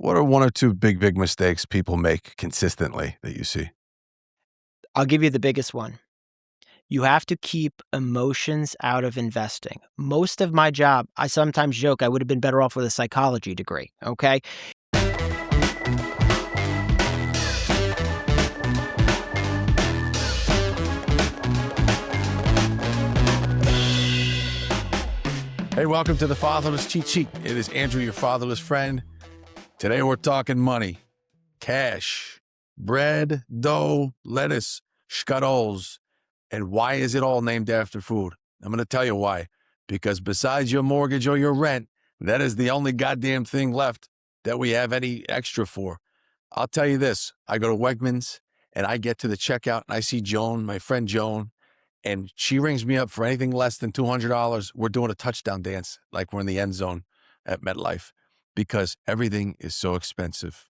what are one or two big mistakes people make consistently that you see? I'll give you the biggest one. You have to keep emotions out of investing. Most of my job, I sometimes joke I would have been better off with a psychology degree, okay? Hey, welcome to the Fatherless Cheat Sheet. It is Andrew, your fatherless friend. Today we're talking money, cash, bread, dough, lettuce, scuttles, and why is it all named after food? I'm going to tell you why. Because besides your mortgage or your rent, that is the only goddamn thing left that we have any extra for. I'll tell you this. I go to Wegmans and I get to the checkout and I see Joan, my friend Joan, and she rings me up for anything less than $200. We're doing a touchdown dance like we're in the end zone at MetLife because everything is so expensive.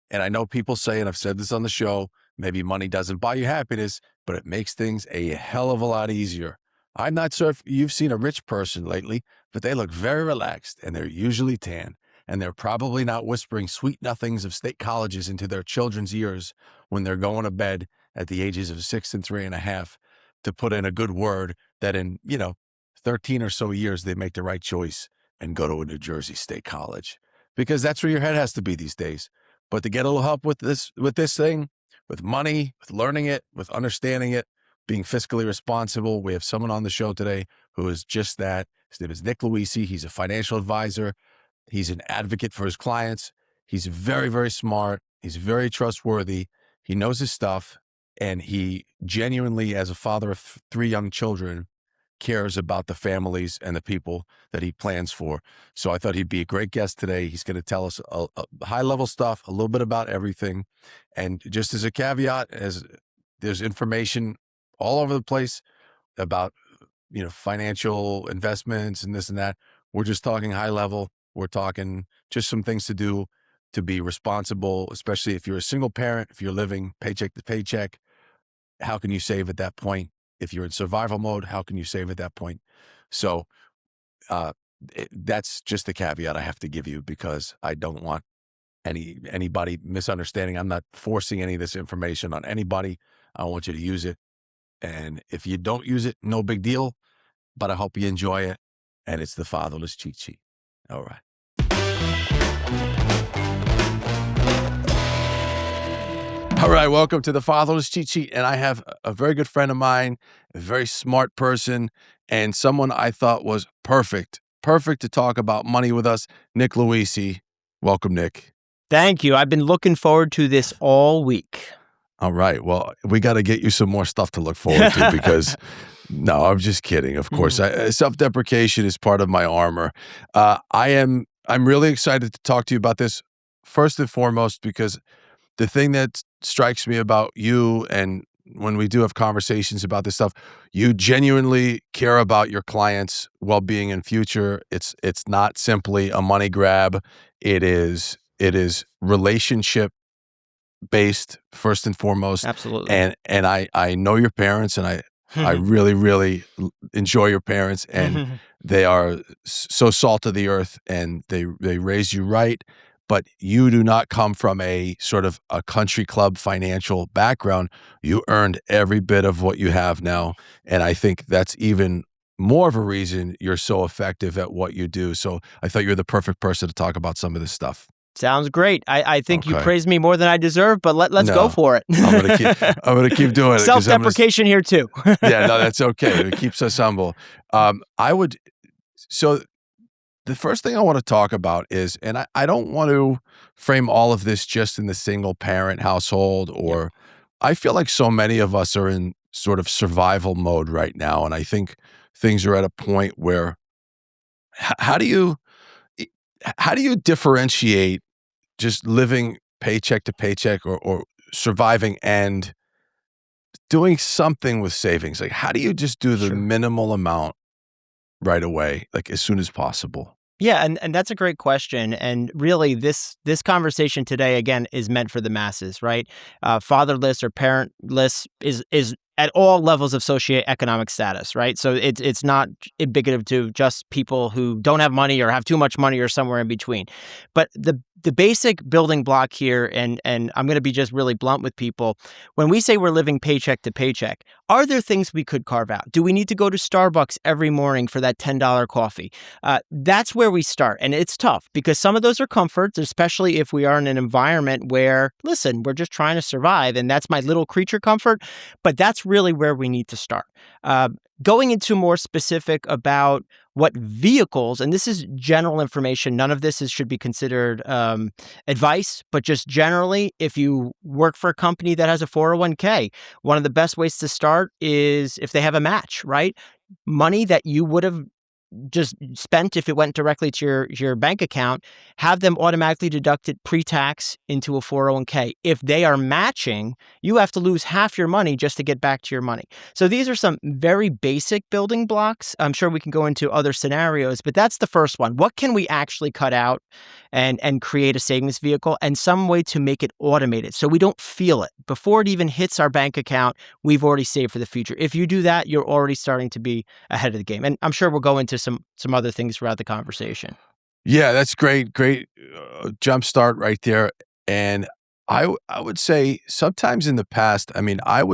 And I know people say, and I've said this on the show, maybe money doesn't buy you happiness, but it makes things a hell of a lot easier. I'm not sure if you've seen a rich person lately, but they look very relaxed and they're usually tan. And they're probably not whispering sweet nothings of state colleges into their children's ears when they're going to bed at the ages of 6 and 3.5 to put in a good word that in, 13 or so years, they make the right choice and go to a New Jersey State College, because that's where your head has to be these days. But to get a little help with this thing, with money, with learning it, with understanding it, being fiscally responsible, we have someone on the show today who is just that. His name is Nick Luisi. He's a financial advisor. He's an advocate for his clients. He's very, very smart. He's very trustworthy. He knows his stuff. And he genuinely, as a father of 3 young children, cares about the families and the people that he plans for. So I thought he'd be a great guest today. He's going to tell us a high-level stuff, a little bit about everything. And just as a caveat, as there's information all over the place about, financial investments and this and that, we're just talking high level. We're talking just some things to do to be responsible, especially if you're a single parent, if you're living paycheck to paycheck. How can you save at that point? If you're in survival mode, how can you save at that point? So that's just the caveat I have to give you, because I don't want anybody misunderstanding. I'm not forcing any of this information on anybody. I want you to use it. And if you don't use it, no big deal, but I hope you enjoy it. And it's the Fatherless Cheat Sheet. All right. All right, welcome to the Fatherless Cheat Sheet. And I have a very good friend of mine, a very smart person, and someone I thought was perfect to talk about money with us, Nick Luisi. Welcome, Nick. Thank you. I've been looking forward to this all week. All right. Well, we got to get you some more stuff to look forward to because, no, I'm just kidding. Of course, self-deprecation is part of my armor. I'm really excited to talk to you about this first and foremost because the thing that strikes me about you, and when we do have conversations about this stuff, you genuinely care about your clients' well-being and future. It's not simply a money grab. It is relationship based first and foremost. Absolutely. And I know your parents, and I really, really enjoy your parents, and they are so salt of the earth, and they raise you right. But you do not come from a sort of a country club financial background. You earned every bit of what you have now. And I think that's even more of a reason you're so effective at what you do. So I thought you're the perfect person to talk about some of this stuff. Sounds great. I think you praised me more than I deserve, but let's go for it. I'm gonna keep doing it. Self-deprecation here too. Yeah, no, that's okay. It keeps us humble. So the first thing I want to talk about is, and I don't want to frame all of this just in the single parent household, or I feel like so many of us are in sort of survival mode right now. And I think things are at a point where how do you differentiate just living paycheck to paycheck or surviving and doing something with savings? Like, how do you just do the minimal amount right away, like as soon as possible? Yeah, and that's a great question. And really, this conversation today, again, is meant for the masses, right? Fatherless or parentless is at all levels of socioeconomic status, right? So it's not indicative to just people who don't have money or have too much money or somewhere in between. But the the basic building block here, and I'm going to be just really blunt with people. When we say we're living paycheck to paycheck, are there things we could carve out? Do we need to go to Starbucks every morning for that $10 coffee? That's where we start. And it's tough because some of those are comforts, especially if we are in an environment where, listen, we're just trying to survive. And that's my little creature comfort. But that's really where we need to start. Going into more specific about what vehicles, and this is general information, none of this should be considered advice, but just generally, if you work for a company that has a 401k, one of the best ways to start is if they have a match, right? Money that you would have just spent if it went directly to your bank account, have them automatically deducted pre-tax into a 401k. If they are matching, you have to lose half your money just to get back to your money. So these are some very basic building blocks. I'm sure we can go into other scenarios, but that's the first one. What can we actually cut out and create a savings vehicle and some way to make it automated so we don't feel it before it even hits our bank account? We've already saved for the future. If you do that, you're already starting to be ahead of the game. And I'm sure we'll go into some other things throughout the conversation. Yeah, that's great. Great jump start right there. And I would say sometimes in the past, I mean, I've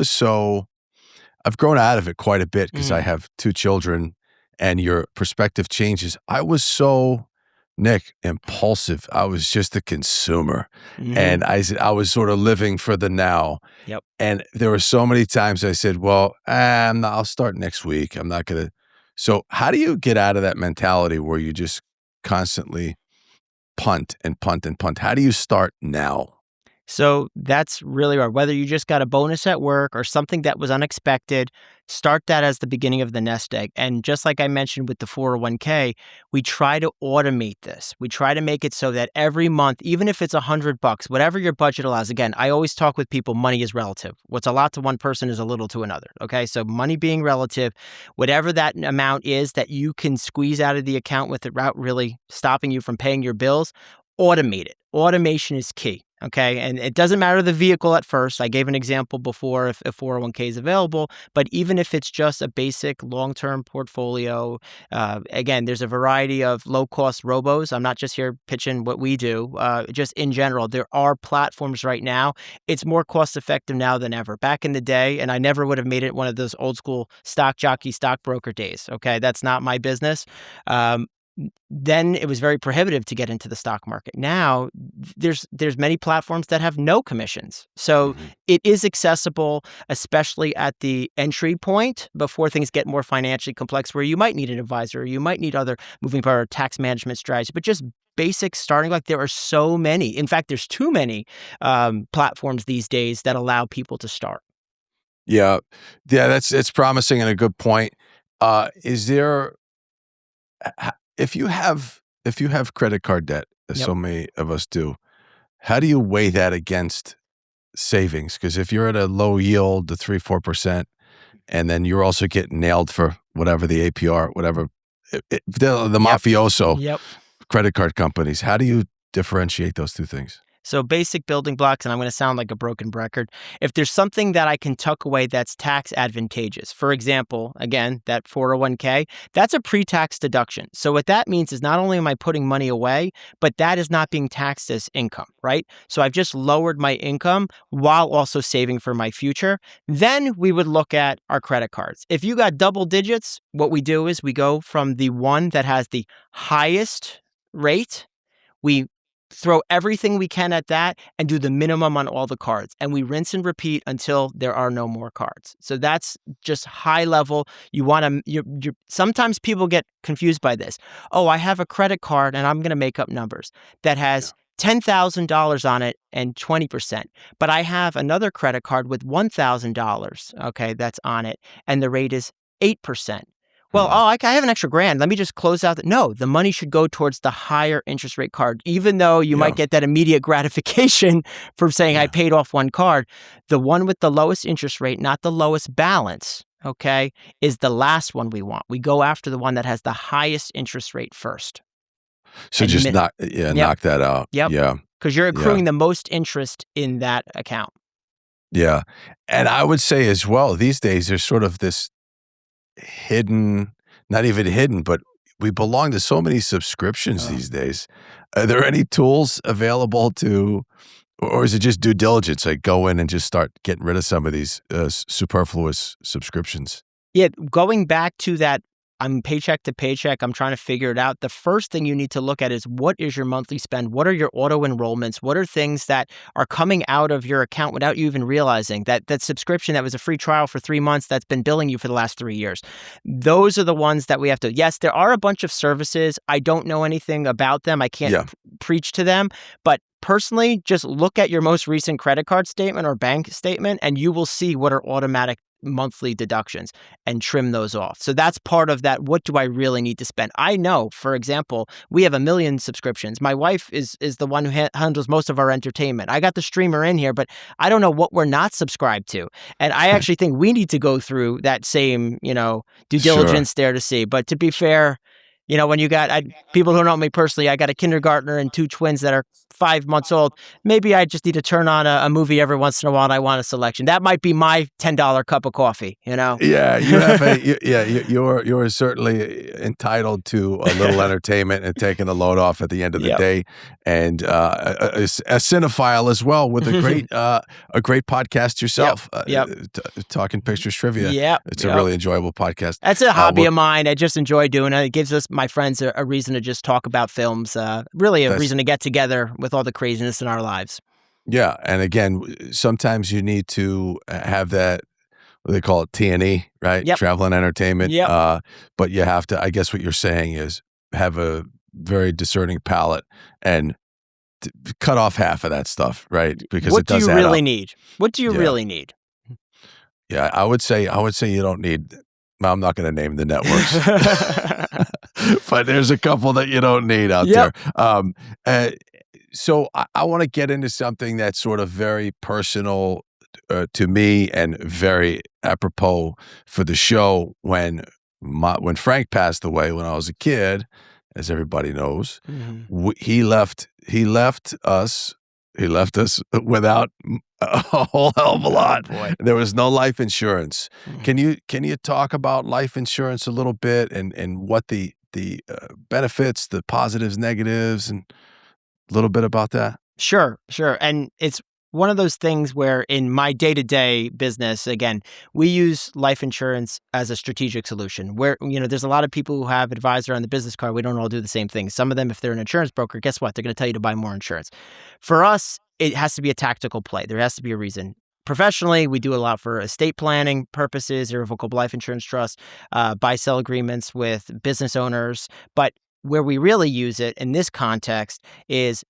grown out of it quite a bit because I have 2 children and your perspective changes. I was so, Nick, impulsive. I was just a consumer. And I was sort of living for the now. Yep. And there were so many times I said, well, I'll start next week. I'm not going to. So how do you get out of that mentality where you just constantly punt and punt and punt? How do you start now? So that's really hard. Whether you just got a bonus at work or something that was unexpected, start that as the beginning of the nest egg. And just like I mentioned with the 401k, we try to automate this. We try to make it so that every month, even if it's $100, whatever your budget allows. Again, I always talk with people, money is relative. What's a lot to one person is a little to another. Okay. So money being relative, whatever that amount is that you can squeeze out of the account without really stopping you from paying your bills, automate it. Automation is key. Okay. And it doesn't matter the vehicle at first. I gave an example before if 401k is available, but even if it's just a basic long-term portfolio, again, there's a variety of low-cost robos. I'm not just here pitching what we do. Just in general, there are platforms right now. It's more cost-effective now than ever. Back in the day, and I never would have made it one of those old school stock jockey, stockbroker days. Okay. That's not my business. Then it was very prohibitive to get into the stock market. Now there's many platforms that have no commissions. So it is accessible, especially at the entry point before things get more financially complex where you might need an advisor, or you might need other moving part tax management strategies, but just basic starting, like there are so many. In fact, there's too many platforms these days that allow people to start. Yeah. Yeah, it's promising and a good point. Is there if you have credit card debt, as Yep. so many of us do, how do you weigh that against savings? Because if you're at a low yield, the 3-4%, and then you're also getting nailed for whatever the APR, whatever the mafioso Yep. credit card companies, how do you differentiate those two things? So basic building blocks, and I'm going to sound like a broken record. If there's something that I can tuck away that's tax advantageous, for example, again, that 401k, that's a pre-tax deduction. So what that means is not only am I putting money away, but that is not being taxed as income, right? So I've just lowered my income while also saving for my future. Then we would look at our credit cards. If you got double digits, what we do is we go from the one that has the highest rate, we throw everything we can at that and do the minimum on all the cards. And we rinse and repeat until there are no more cards. So that's just high level. You want to, sometimes people get confused by this. Oh, I have a credit card and I'm going to make up numbers that has $10,000 on it and 20%. But I have another credit card with $1,000, okay, that's on it. And the rate is 8%. Well, I have an extra grand. Let me just close out. No, the money should go towards the higher interest rate card, even though you might get that immediate gratification from saying I paid off one card. The one with the lowest interest rate, not the lowest balance, okay, is the last one we want. We go after the one that has the highest interest rate first. So just knock that out. Yep. Yeah. Because you're accruing the most interest in that account. Yeah. And I would say as well, these days there's sort of this hidden, not even hidden, but we belong to so many subscriptions these days. Are there any tools available to, or is it just due diligence? Like go in and just start getting rid of some of these superfluous subscriptions? Yeah, going back to that, I'm paycheck to paycheck, I'm trying to figure it out. The first thing you need to look at is what is your monthly spend? What are your auto enrollments? What are things that are coming out of your account without you even realizing that subscription that was a free trial for 3 months that's been billing you for the last 3 years? Those are the ones that we have to, yes, there are a bunch of services. I don't know anything about them. I can't Yeah, preach to them, but personally, just look at your most recent credit card statement or bank statement, and you will see what are automatic monthly deductions and trim those off. So that's part of that. What do I really need to spend? I know, for example, we have a million subscriptions. My wife is the one who handles most of our entertainment. I got the streamer in here, but I don't know what we're not subscribed to. And I actually think we need to go through that same, due sure. diligence there to see. But to be fair, when you got people who know me personally, I got a kindergartner and 2 twins that are 5 months old. Maybe I just need to turn on a movie every once in a while and I want a selection. That might be my $10 cup of coffee, Yeah, you have you're certainly entitled to a little entertainment and taking the load off at the end of the Yep. day, and a cinephile as well with a great podcast Yep. yourself, Yep. Talking pictures trivia. Yep. It's a Yep. really enjoyable podcast. That's a hobby Well, of mine. I just enjoy doing it. It gives us, my friends, a reason to just talk about films. Really a that's reason to get together with all the craziness in our lives. yeah, and again, sometimes you need to have that. What they call it T&E, right? Yep. Travel and entertainment. Yep. But you have to. I guess what you're saying is have a very discerning palate and cut off half of that stuff, right? Because What it do does you add really up. need? What do you Yeah. really need? Yeah, I would say you don't need. Well, I'm not gonna name the networks, but there's a couple that you don't need out Yep. there. Uh, so I wanna get into something that's sort of very personal, to me and very apropos for the show. When Frank passed away when I was a kid, as everybody knows, Mhm. he left us without a whole hell of a Oh, lot. boy. There was no life insurance. Mhm. Can you talk about life insurance a little bit and what the benefits, the positives, negatives, and a little bit about that? Sure, sure. And it's one of those things where in my day-to-day business, again, we use life insurance as a strategic solution where, there's a lot of people who have advisor on the business card. We don't all do the same thing. Some of them, if they're an insurance broker, guess what? They're going to tell you to buy more insurance. For us, it has to be a tactical play. There has to be a reason. Professionally, we do a lot for estate planning purposes, irrevocable life insurance trusts, buy-sell agreements with business owners. But where we really use it in this context is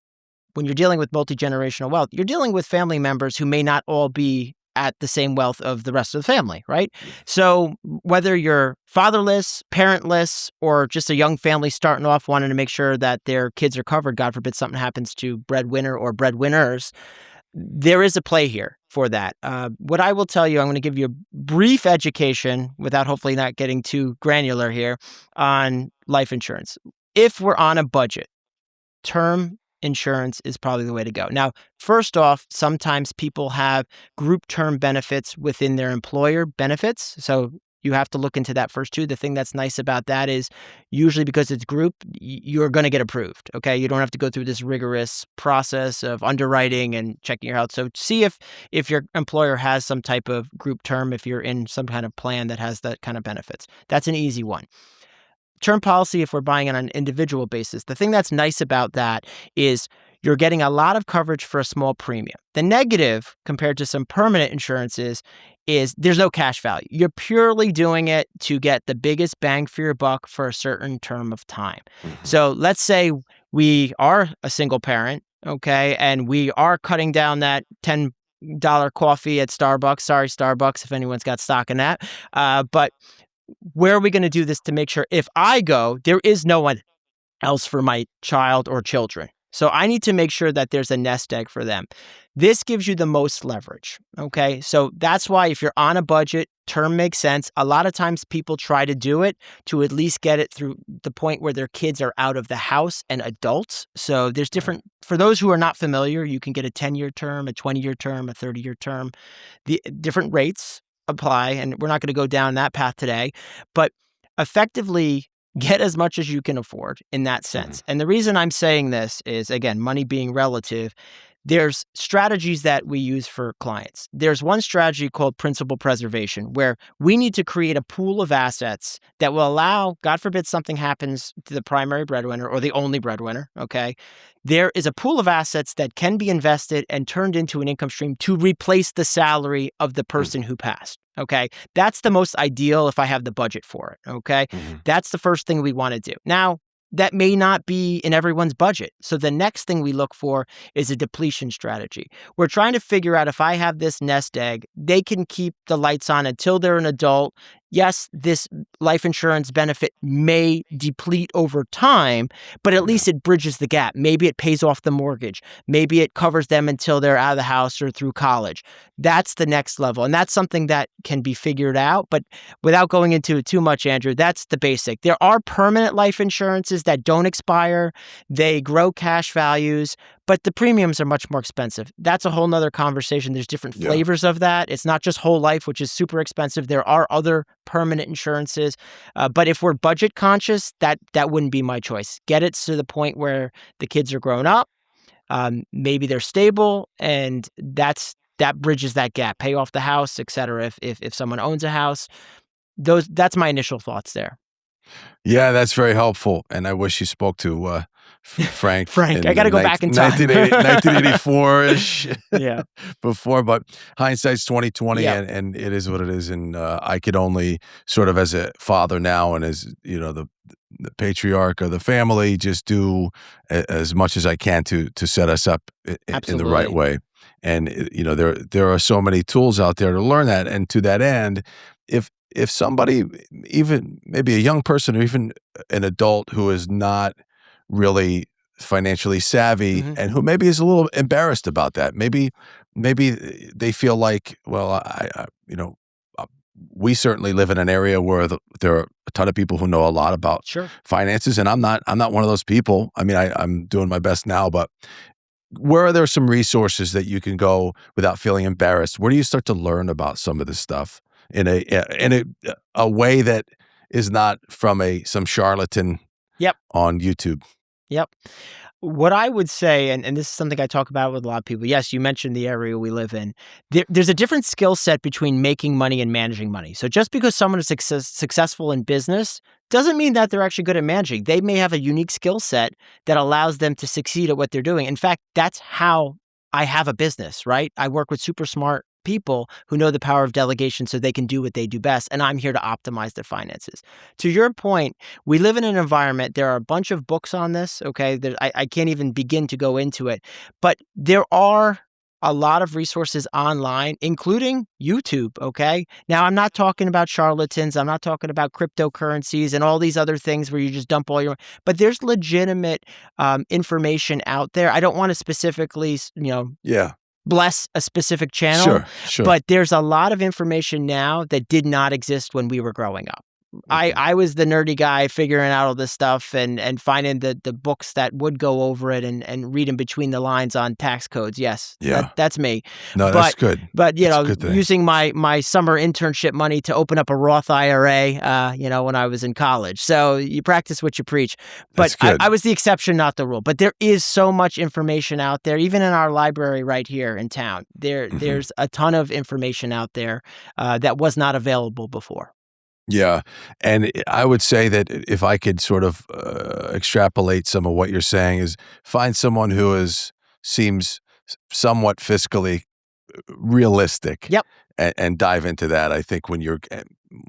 when you're dealing with multi-generational wealth, you're dealing with family members who may not all be at the same wealth of the rest of the family, right? So whether you're fatherless, parentless, or just a young family starting off wanting to make sure that their kids are covered, God forbid something happens to breadwinner or breadwinners, there is a play here for that. What I will tell you, I'm going to give you a brief education without hopefully not getting too granular here on life insurance. If we're on a budget, term insurance is probably the way to go. Now, first off, sometimes people have group term benefits within their employer benefits. So you have to look into that first too. The thing that's nice about that is usually because it's group, you're going to get approved. Okay. You don't have to go through this rigorous process of underwriting and checking your health. So see if your employer has some type of group term, if you're in some kind of plan that has that kind of benefits. That's an easy one. Term policy, if we're buying it on an individual basis, the thing that's nice about that is you're getting a lot of coverage for a small premium. The negative compared to some permanent insurances is there's no cash value. You're purely doing it to get the biggest bang for your buck for a certain term of time. Mhm. So let's say we are a single parent, okay, and we are cutting down that $10 coffee at Starbucks. Sorry, Starbucks, if anyone's got stock in that. But where are we going to do this to make sure if I go, there is no one else for my child or children? So I need to make sure that there's a nest egg for them. This gives you the most leverage. Okay. So that's why if you're on a budget, term makes sense. A lot of times people try to do it to at least get it through the point where their kids are out of the house and adults. So there's Right. different, for those who are not familiar, you can get a 10-year term, a 20-year term, a 30-year term. The different rates apply, and we're not going to go down that path today. But effectively, get as much as you can afford in that sense. And the reason I'm saying this is, again, money being relative. There's strategies that we use for clients. There's one strategy called principal preservation, where we need to create a pool of assets that will allow, God forbid something happens to the primary breadwinner or the only breadwinner, okay? There is a pool of assets that can be invested and turned into an income stream to replace the salary of the person who passed, okay? That's the most ideal if I have the budget for it, okay? That's the first thing we want to do. Now, that may not be in everyone's budget. So the next thing we look for is a depletion strategy. We're trying to figure out if I have this nest egg, they can keep the lights on until they're an adult. Yes, this life insurance benefit may deplete over time, but at least it bridges the gap. Maybe it pays off the mortgage. Maybe it covers them until they're out of the house or through college. That's the next level. And that's something that can be figured out. But without going into it too much, Andrew, that's the basic. There are permanent life insurances that don't expire. They grow cash values, but the premiums are much more expensive. That's a whole nother conversation. There's different flavors of that. It's not just whole life, which is super expensive. There are other permanent insurances. But if we're budget conscious, that wouldn't be my choice. Get it to the point where the kids are grown up. Maybe they're stable, and that bridges that gap. Pay off the house, et cetera. If someone owns a house, that's my initial thoughts there. Yeah, that's very helpful. And I wish you spoke to Frank. Frank, I got to go back in time. 1984-ish. Yeah. Before, but hindsight's 20/20, Yeah. and it is what it is. And I could only sort of, as a father now, and as the patriarch of the family, just do as much as I can to set us up in the right way. And there are so many tools out there to learn that. And to that end, if somebody, even maybe a young person or even an adult who is not really financially savvy and who maybe is a little embarrassed about that, maybe they feel like, well, we certainly live in an area where there are a ton of people who know a lot about finances, and I'm not one of those people. I mean, I'm doing my best now, but where are there some resources that you can go without feeling embarrassed? Where do you start to learn about some of this stuff in a way that is not from some charlatan on YouTube? Yep. What I would say, and this is something I talk about with a lot of people. Yes, you mentioned the area we live in. There's a different skill set between making money and managing money. So just because someone is successful in business doesn't mean that they're actually good at managing. They may have a unique skill set that allows them to succeed at what they're doing. In fact, that's how I have a business, right? I work with super smart people who know the power of delegation so they can do what they do best, and I'm here to optimize their finances. To your point, we live in an environment, there are a bunch of books on this, okay? I can't even begin to go into it, but there are a lot of resources online, including YouTube, okay? Now, I'm not talking about charlatans, I'm not talking about cryptocurrencies and all these other things where you just dump all your, but there's legitimate information out there. I don't want to specifically, bless a specific channel, but there's a lot of information now that did not exist when we were growing up. I was the nerdy guy figuring out all this stuff and finding the books that would go over it and reading between the lines on tax codes. Yes, that's me. No, that's good. But using my summer internship money to open up a Roth IRA, when I was in college. So you practice what you preach. But I was the exception, not the rule. But there is so much information out there, even in our library right here in town. There's a ton of information out there that was not available before. Yeah. And I would say that if I could sort of extrapolate some of what you're saying, is find someone who seems somewhat fiscally realistic. Yep. And dive into that. I think when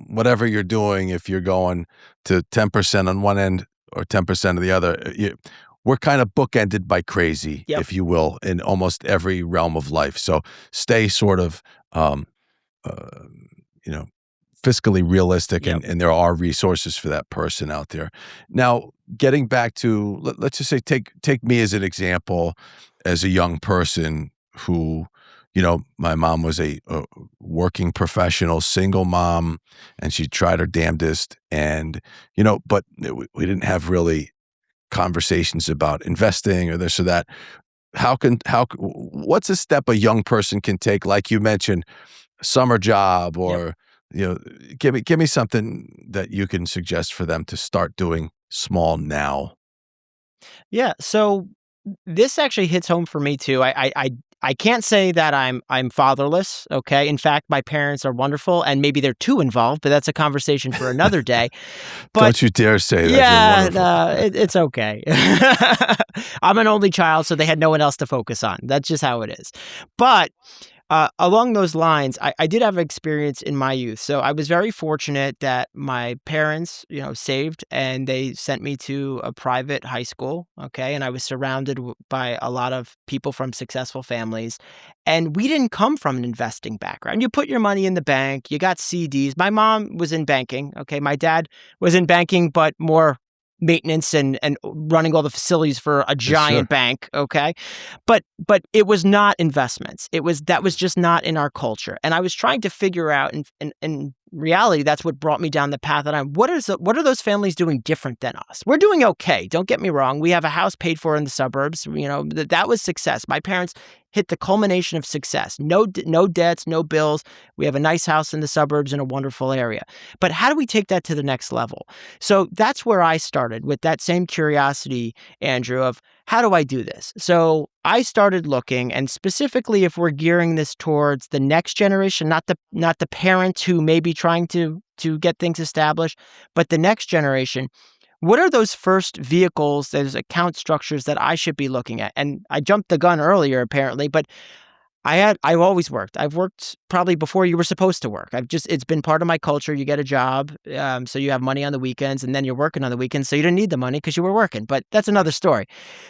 whatever you're doing, if you're going to 10% on one end or 10% on the other, we're kind of bookended by crazy, if you will, in almost every realm of life. So stay sort of, fiscally realistic, and there are resources for that person out there. Now, getting back to, let's just say, take me as an example, as a young person who, my mom was a working professional, single mom, and she tried her damnedest, and, but we didn't have really conversations about investing or this or that. What's a step a young person can take, like you mentioned, summer job or Give me something that you can suggest for them to start doing small now. Yeah. So this actually hits home for me too. I can't say that I'm fatherless. Okay. In fact, my parents are wonderful, and maybe they're too involved, but that's a conversation for another day. But Don't you dare say that. You're yeah, wonderful. no, it's okay. I'm an only child, so they had no one else to focus on. That's just how it is. But along those lines, I did have experience in my youth. So I was very fortunate that my parents, saved, and they sent me to a private high school. Okay. And I was surrounded by a lot of people from successful families. And we didn't come from an investing background. You put your money in the bank, you got CDs. My mom was in banking. Okay. My dad was in banking, but more maintenance and running all the facilities for a Sure. giant bank. Okay. But it was not investments. That was just not in our culture. And I was trying to figure out, in reality, that's what brought me down the path that what are those families doing different than us? We're doing okay. Don't get me wrong. We have a house paid for in the suburbs. That was success. My parents hit the culmination of success. No debts, no bills. We have a nice house in the suburbs in a wonderful area. But how do we take that to the next level? So that's where I started, with that same curiosity, Andrew, of how do I do this? So I started looking, and specifically, if we're gearing this towards the next generation, not the parent who may be trying to get things established, but the next generation. What are those first vehicles, those account structures that I should be looking at? And I jumped the gun earlier, apparently, but I've always worked. I've worked probably before you were supposed to work. It's been part of my culture. You get a job, so you have money on the weekends, and then you're working on the weekends, so you didn't need the money because you were working. But that's another story.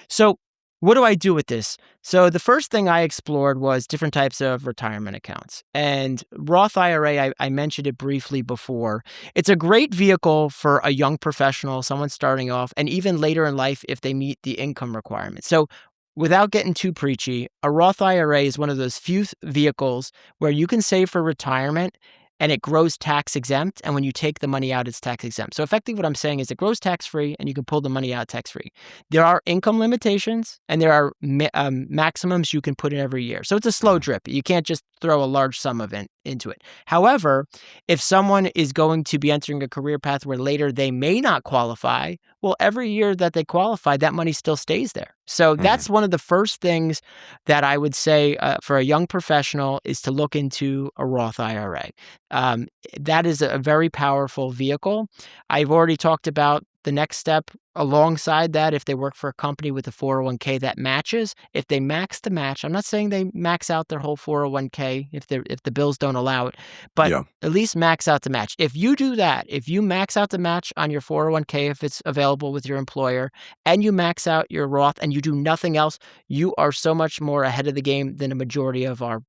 So what do I do with this? So the first thing I explored was different types of retirement accounts. And Roth IRA, I mentioned it briefly before. It's a great vehicle for a young professional, someone starting off, and even later in life if they meet the income requirements. So without getting too preachy, a Roth IRA is one of those few vehicles where you can save for retirement and it grows tax exempt. And when you take the money out, it's tax exempt. So effectively what I'm saying is it grows tax free and you can pull the money out tax free. There are income limitations and there are maximums you can put in every year. So it's a slow drip. You can't just throw a large sum of it into it. However, if someone is going to be entering a career path where later they may not qualify, well, every year that they qualify, that money still stays there. So that's one of the first things that I would say for a young professional is to look into a Roth IRA. Um, that is a very powerful vehicle. I've already talked about the next step alongside that. If they work for a company with a 401k that matches, if they max the match, I'm not saying they max out their whole 401k if the bills don't allow it, but Yeah. at least max out the match. If you do that, if you max out the match on your 401k, if it's available with your employer, and you max out your Roth and you do nothing else, you are so much more ahead of the game than a majority of our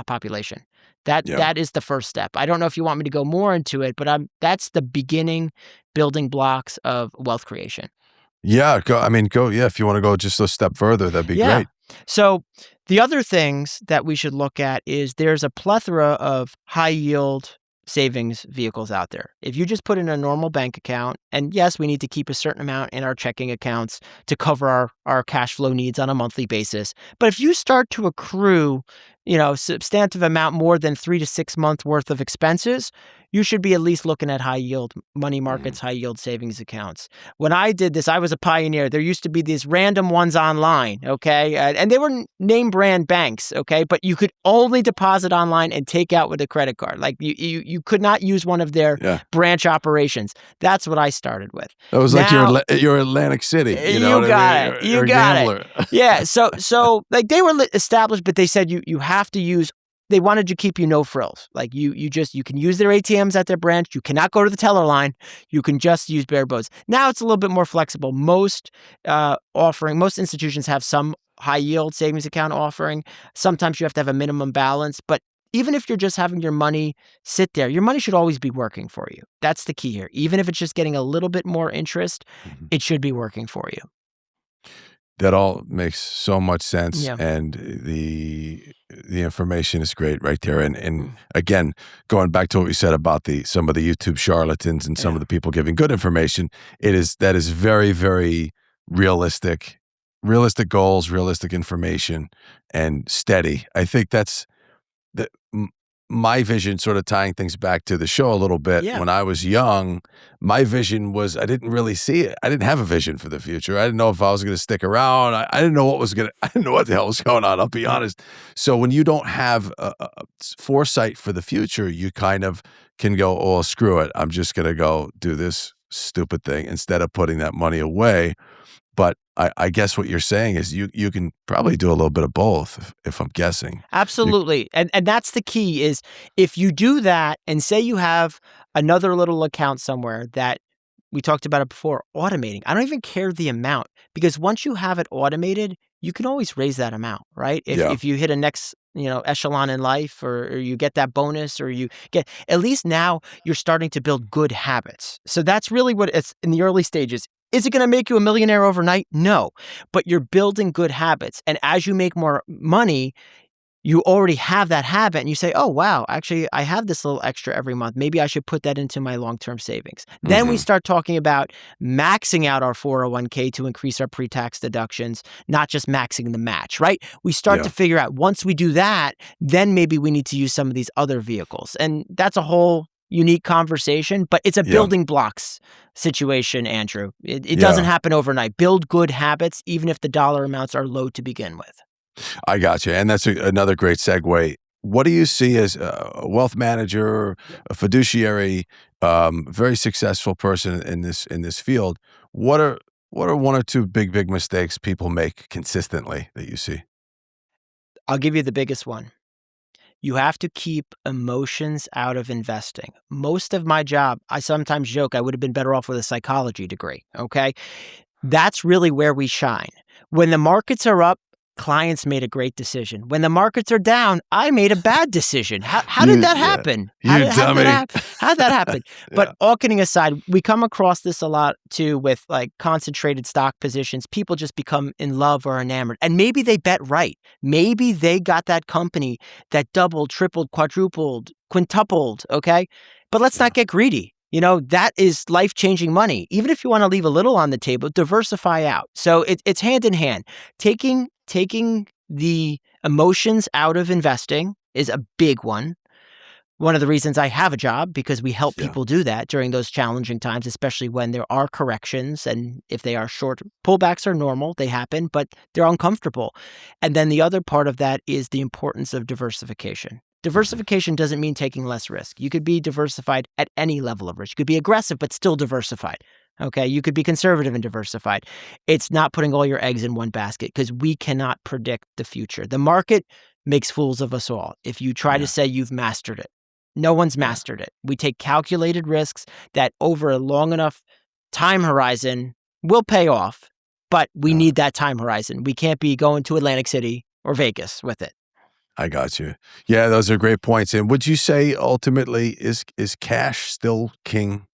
population. Yeah. That is the first step. I don't know if you want me to go more into it, but that's the beginning building blocks of wealth creation. Yeah. Go. Yeah. If you want to go just a step further, that'd be Yeah. great. So the other things that we should look at is there's a plethora of high yield savings vehicles out there. If you just put in a normal bank account, and yes, we need to keep a certain amount in our checking accounts to cover our cash flow needs on a monthly basis. But if you start to accrue, substantive amount more than 3 to 6 months worth of expenses, you should be at least looking at high yield money markets, high yield savings accounts. When I did this, I was a pioneer. There used to be these random ones online, okay? And they were name brand banks, okay? But you could only deposit online and take out with a credit card. Like you could not use one of their Yeah. branch operations. That's what I started with. That was Now, like you're Atlantic City. You know you what got I it. mean? You You're a got gambler. it. Yeah. So like they were established, but they said you have to use. They wanted to keep you no frills. Like you can use their ATMs at their branch. You cannot go to the teller line. You can just use bare bones. Now it's a little bit more flexible. Most institutions have some high yield savings account offering. Sometimes you have to have a minimum balance, but even if you're just having your money sit there, your money should always be working for you. That's the key here. Even if it's just getting a little bit more interest, it should be working for you. That all makes so much sense, Yeah. and the information is great right there. And again, going back to what we said about some of the YouTube charlatans and some of the people giving good information, that is very, very realistic goals, realistic information, and steady. I think that's my vision, sort of tying things back to the show a little bit, Yeah. when I was young, my vision was I didn't really see it. I didn't have a vision for the future. I didn't know if I was going to stick around. I didn't know I didn't know what the hell was going on. I'll be honest. So when you don't have a foresight for the future, you kind of can go, oh, screw it. I'm just going to go do this stupid thing instead of putting that money away. But I guess what you're saying is you can probably do a little bit of both, if I'm guessing. Absolutely. And that's the key is if you do that and say you have another little account somewhere that we talked about it before, automating. I don't even care the amount because once you have it automated, you can always raise that amount, right? If you hit a next, echelon in life or you get that bonus or you get, at least now you're starting to build good habits. So that's really what it's in the early stages. Is it going to make you a millionaire overnight? No, but you're building good habits. And as you make more money, you already have that habit and you say, oh, wow, actually, I have this little extra every month. Maybe I should put that into my long-term savings. Then we start talking about maxing out our 401k to increase our pre-tax deductions, not just maxing the match, right? We start to figure out once we do that, then maybe we need to use some of these other vehicles. And that's a whole unique conversation, but it's a building blocks situation, Andrew. It doesn't happen overnight. Build good habits, even if the dollar amounts are low to begin with. I got you. And that's another great segue. What do you see as a wealth manager, a fiduciary, very successful person in this field? What are one or two big mistakes people make consistently that you see? I'll give you the biggest one. You have to keep emotions out of investing. Most of my job, I sometimes joke I would have been better off with a psychology degree, okay? That's really where we shine. When the markets are up, clients made a great decision. When the markets are down, I made a bad decision. How did that happen? How did that happen? But all kidding aside, we come across this a lot too with like concentrated stock positions. People just become in love or enamored. And maybe they bet right. Maybe they got that company that doubled, tripled, quadrupled, quintupled, okay? But let's not get greedy. That is life-changing money. Even if you want to leave a little on the table, diversify out. So it's hand in hand. Taking the emotions out of investing is a big one. One of the reasons I have a job, because we help people do that during those challenging times, especially when there are corrections. And if they are short, pullbacks are normal, they happen, but they're uncomfortable. And then the other part of that is the importance of diversification. Diversification doesn't mean taking less risk. You could be diversified at any level of risk. You could be aggressive, but still diversified. Okay, you could be conservative and diversified. It's not putting all your eggs in one basket because we cannot predict the future. The market makes fools of us all. If you try to say you've mastered it, no one's mastered it. We take calculated risks that over a long enough time horizon will pay off, but we need that time horizon. We can't be going to Atlantic City or Vegas with it. I got you. Yeah, those are great points. And would you say ultimately is cash still king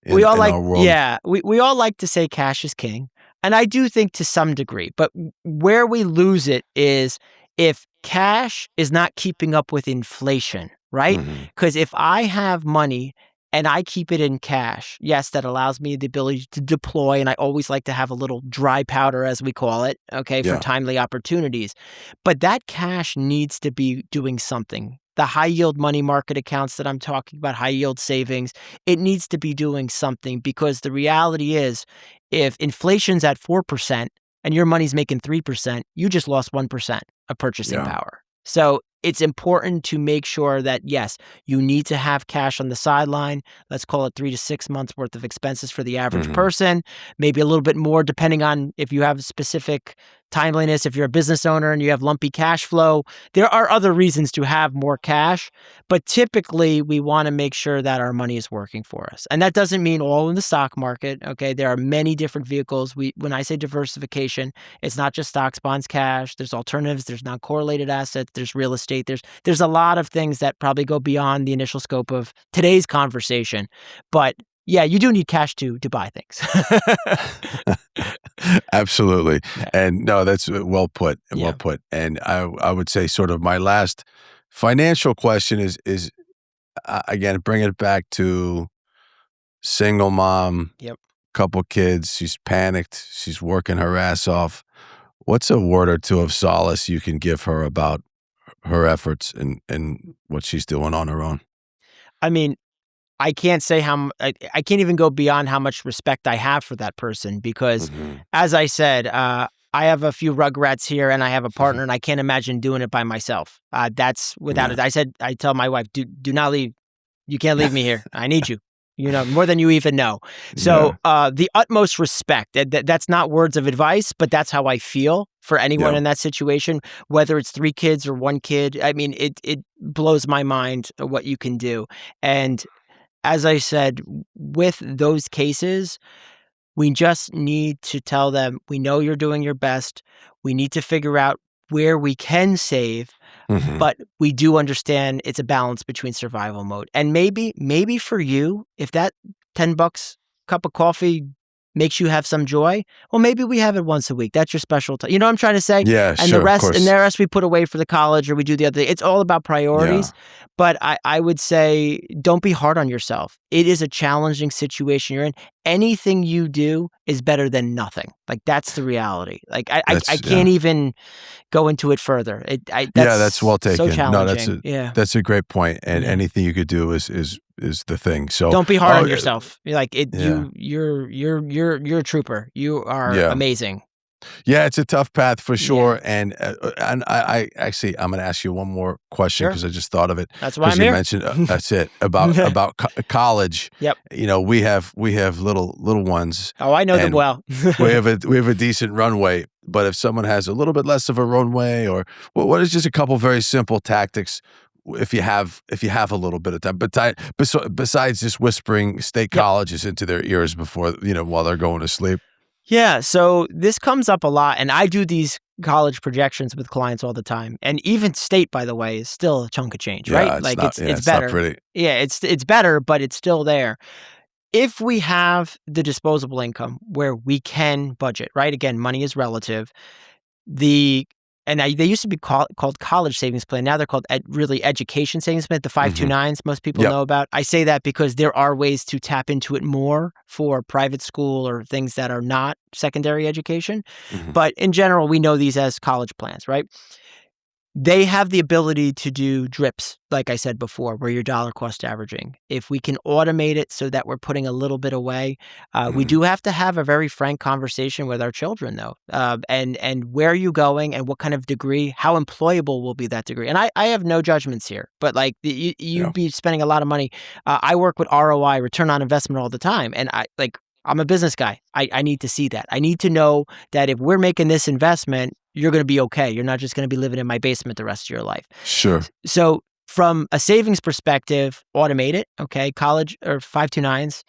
in our world? Yeah, we all like to say cash is king. And I do think to some degree, but where we lose it is if cash is not keeping up with inflation, right? Because if I have money and I keep it in cash, yes, that allows me the ability to deploy. And I always like to have a little dry powder, as we call it, okay, for timely opportunities. But that cash needs to be doing something. The high yield money market accounts that I'm talking about, high yield savings, it needs to be doing something because the reality is if inflation's at 4% and your money's making 3%, you just lost 1% of purchasing power. So it's important to make sure that, yes, you need to have cash on the sideline. Let's call it 3 to 6 months worth of expenses for the average person, maybe a little bit more depending on if you have specific timeliness, if you're a business owner and you have lumpy cash flow. There are other reasons to have more cash, but typically we want to make sure that our money is working for us. And that doesn't mean all in the stock market, okay? There are many different vehicles. When I say diversification, it's not just stocks, bonds, cash. There's alternatives, there's non-correlated assets, there's real estate. There's a lot of things that probably go beyond the initial scope of today's conversation. But yeah, you do need cash to buy things. Absolutely. And no, that's well put. Well put. And I would say sort of my last financial question is again, bring it back to single mom, couple kids. She's panicked. She's working her ass off. What's a word or two of solace you can give her about her efforts and what she's doing on her own. I mean, I can't say I can't even go beyond how much respect I have for that person because, Mm-hmm. as I said, I have a few rugrats here and I have a partner, and I can't imagine doing it by myself. That's without it. I tell my wife, do not leave. You can't leave me here. I need you. More than you even know. So the utmost respect. That's not words of advice, but that's how I feel for anyone in that situation, whether it's 3 kids or 1 kid. I mean, it blows my mind what you can do. And as I said, with those cases, we just need to tell them, we know you're doing your best. We need to figure out where we can save, but we do understand it's a balance between survival mode. And maybe for you, if that $10 cup of coffee makes you have some joy, well, maybe we have it once a week. That's your special time. You know what I'm trying to say? Yeah, and sure, the rest, of course. and the rest we put away for the college, or we do the other thing. It's all about priorities. Yeah. But I would say, don't be hard on yourself. It is a challenging situation you're in. Anything you do is better than nothing. Like, that's the reality. Like, I can't even go into it further. That's well taken. So challenging. That's a great point. And anything you could do is the thing. So don't be hard on yourself. Like it, Yeah. you're a trooper. You are amazing. Yeah, it's a tough path for sure. And I actually, I'm going to ask you one more question because I just thought of it. That's why I'm you here. mentioned that's it about college. Yep. We have little ones. Oh, I know them well. we have a decent runway. But if someone has a little bit less of a runway, or what is just a couple very simple tactics, if you have a little bit of time, but besides just whispering state colleges into their ears before while they're going to sleep. Yeah, so this comes up a lot, and I do these college projections with clients all the time. And even state, by the way, is still a chunk of change, right? Like it's better. Not pretty. Yeah, it's better, but it's still there. If we have the disposable income where we can budget, right? Again, money is relative. They used to be called college savings plan. Now they're called really education savings plan, the 529s most people know about. I say that because there are ways to tap into it more for private school or things that are not secondary education. But in general, we know these as college plans, right? They have the ability to do drips, like I said before, where you're dollar cost averaging. If we can automate it so that we're putting a little bit away, we do have to have a very frank conversation with our children, though. And where are you going and what kind of degree, how employable will be that degree? And I have no judgments here, but like you'd be spending a lot of money. I work with ROI, return on investment, all the time. And I'm a business guy. I need to see that. I need to know that if we're making this investment, you're going to be okay. You're not just going to be living in my basement the rest of your life. Sure. So from a savings perspective, automate it. Okay. College or 529s,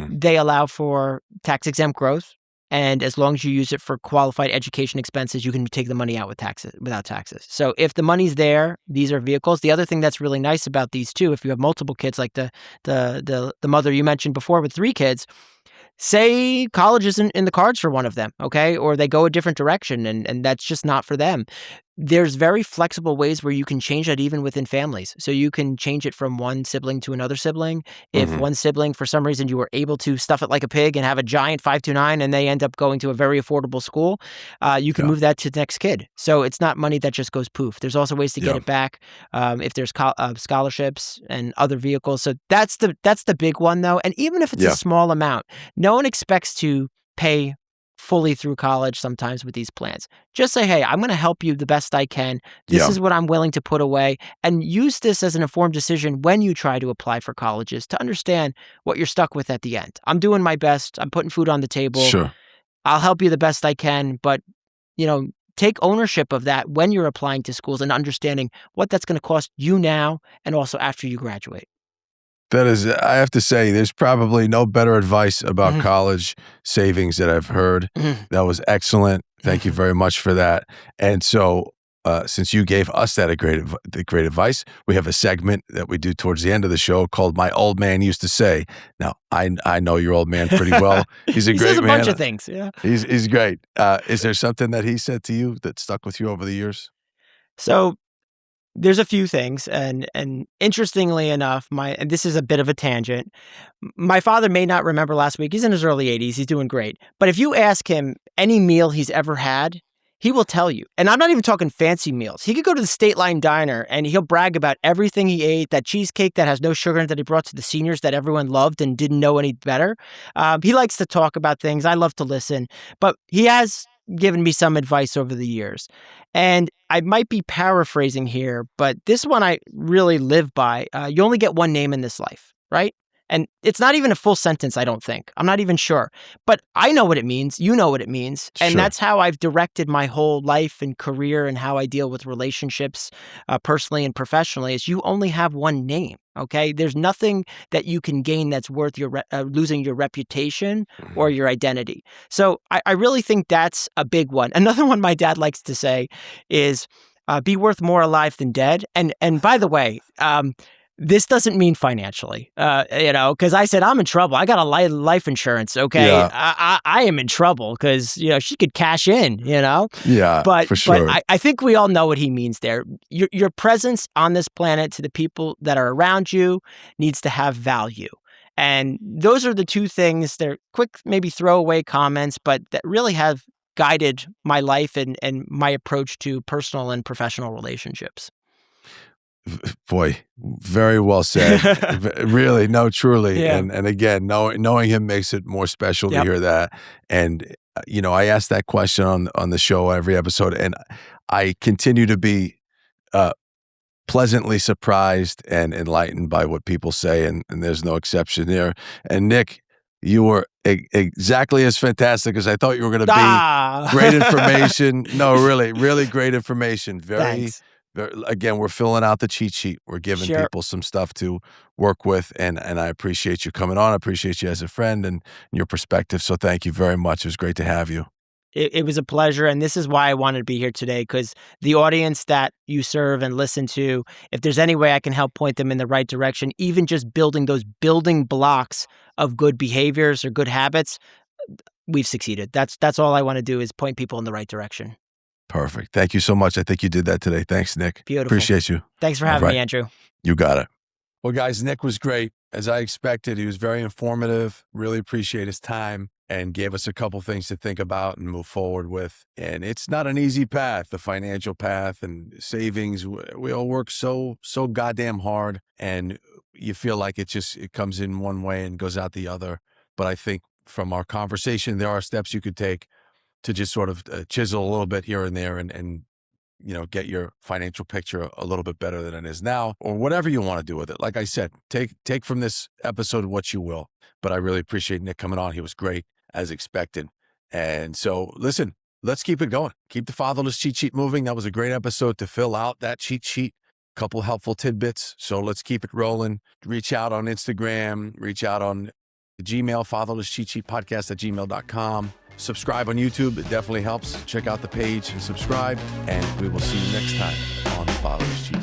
they allow for tax-exempt growth. And as long as you use it for qualified education expenses, you can take the money out without taxes. So if the money's there, these are vehicles. The other thing that's really nice about these too, if you have multiple kids, like the mother you mentioned before with 3 kids, say college isn't in the cards for one of them, okay? Or they go a different direction and that's just not for them. There's very flexible ways where you can change that even within families. So you can change it from one sibling to another sibling. If one sibling, for some reason, you were able to stuff it like a pig and have a giant 529 and they end up going to a very affordable school, you can move that to the next kid. So it's not money that just goes poof. There's also ways to get it back if there's scholarships and other vehicles. So that's the big one, though. And even if it's a small amount, no one expects to pay fully through college sometimes with these plans. Just say, hey, I'm going to help you the best I can. This is what I'm willing to put away, and use this as an informed decision when you try to apply for colleges to understand what you're stuck with at the end. I'm doing my best. I'm putting food on the table. Sure. I'll help you the best I can, but take ownership of that when you're applying to schools and understanding what that's going to cost you now and also after you graduate. That is, I have to say, there's probably no better advice about college savings that I've heard. That was excellent. Thank you very much for that. And so, since you gave us that great advice, we have a segment that we do towards the end of the show called "My Old Man Used to Say." Now, I know your old man pretty well. He's a great man. He says a bunch of things. Yeah, he's great. Is there something that he said to you that stuck with you over the years? So, there's a few things, and interestingly enough, and this is a bit of a tangent. My father may not remember last week. He's in his early 80s. He's doing great. But if you ask him any meal he's ever had, he will tell you. And I'm not even talking fancy meals. He could go to the State Line Diner and he'll brag about everything he ate, that cheesecake that has no sugar in it that he brought to the seniors that everyone loved and didn't know any better. He likes to talk about things. I love to listen. But he has given me some advice over the years. And I might be paraphrasing here, but this one I really live by. You only get one name in this life, right? And it's not even a full sentence, I don't think. I'm not even sure. But I know what it means. You know what it means. And Sure. that's how I've directed my whole life and career and how I deal with relationships personally and professionally is you only have one name, okay? There's nothing that you can gain that's worth your losing your reputation or your identity. So I really think that's a big one. Another one my dad likes to say is be worth more alive than dead. And by the way, this doesn't mean financially, because I said, I'm in trouble. I got a life insurance. Okay. Yeah. I am in trouble because, she could cash in, Yeah, but, for sure. But I think we all know what he means there. Your presence on this planet to the people that are around you needs to have value. And those are the two things. They're quick, maybe throwaway comments, but that really have guided my life and my approach to personal and professional relationships. Boy, very well said. Really, no, truly. Yeah. And again, knowing him makes it more special to Yep. hear that. And, I ask that question on the show every episode, and I continue to be pleasantly surprised and enlightened by what people say, and there's no exception there. And Nick, you were exactly as fantastic as I thought you were going to be. Great information. No, really, really great information. Thanks. Again, we're filling out the cheat sheet. We're giving Sure. people some stuff to work with, and I appreciate you coming on. I appreciate you as a friend and your perspective. So thank you very much. It was great to have you. It was a pleasure, and this is why I wanted to be here today, because the audience that you serve and listen to, if there's any way I can help point them in the right direction, even just building those building blocks of good behaviors or good habits, we've succeeded. That's all I want to do is point people in the right direction. Perfect. Thank you so much. I think you did that today. Thanks, Nick. Beautiful. Appreciate you. Thanks for having me, Andrew. You got it. Well, guys, Nick was great. As I expected, he was very informative. Really appreciate his time and gave us a couple things to think about and move forward with. And it's not an easy path, the financial path and savings. We all work so goddamn hard, and you feel like it comes in one way and goes out the other. But I think from our conversation, there are steps you could take to just sort of chisel a little bit here and there and get your financial picture a little bit better than it is now, or whatever you want to do with it. Like I said, take from this episode what you will. But I really appreciate Nick coming on. He was great, as expected. And so, listen, let's keep it going. Keep the Fatherless Cheat Sheet moving. That was a great episode to fill out that cheat sheet. Couple helpful tidbits. So let's keep it rolling. Reach out on Instagram. Reach out on Gmail, Fatherless Cheat Sheet Podcast at gmail.com. Subscribe on YouTube. It definitely helps. Check out the page and subscribe. And we will see you next time on the Fatherless Cheat Sheet.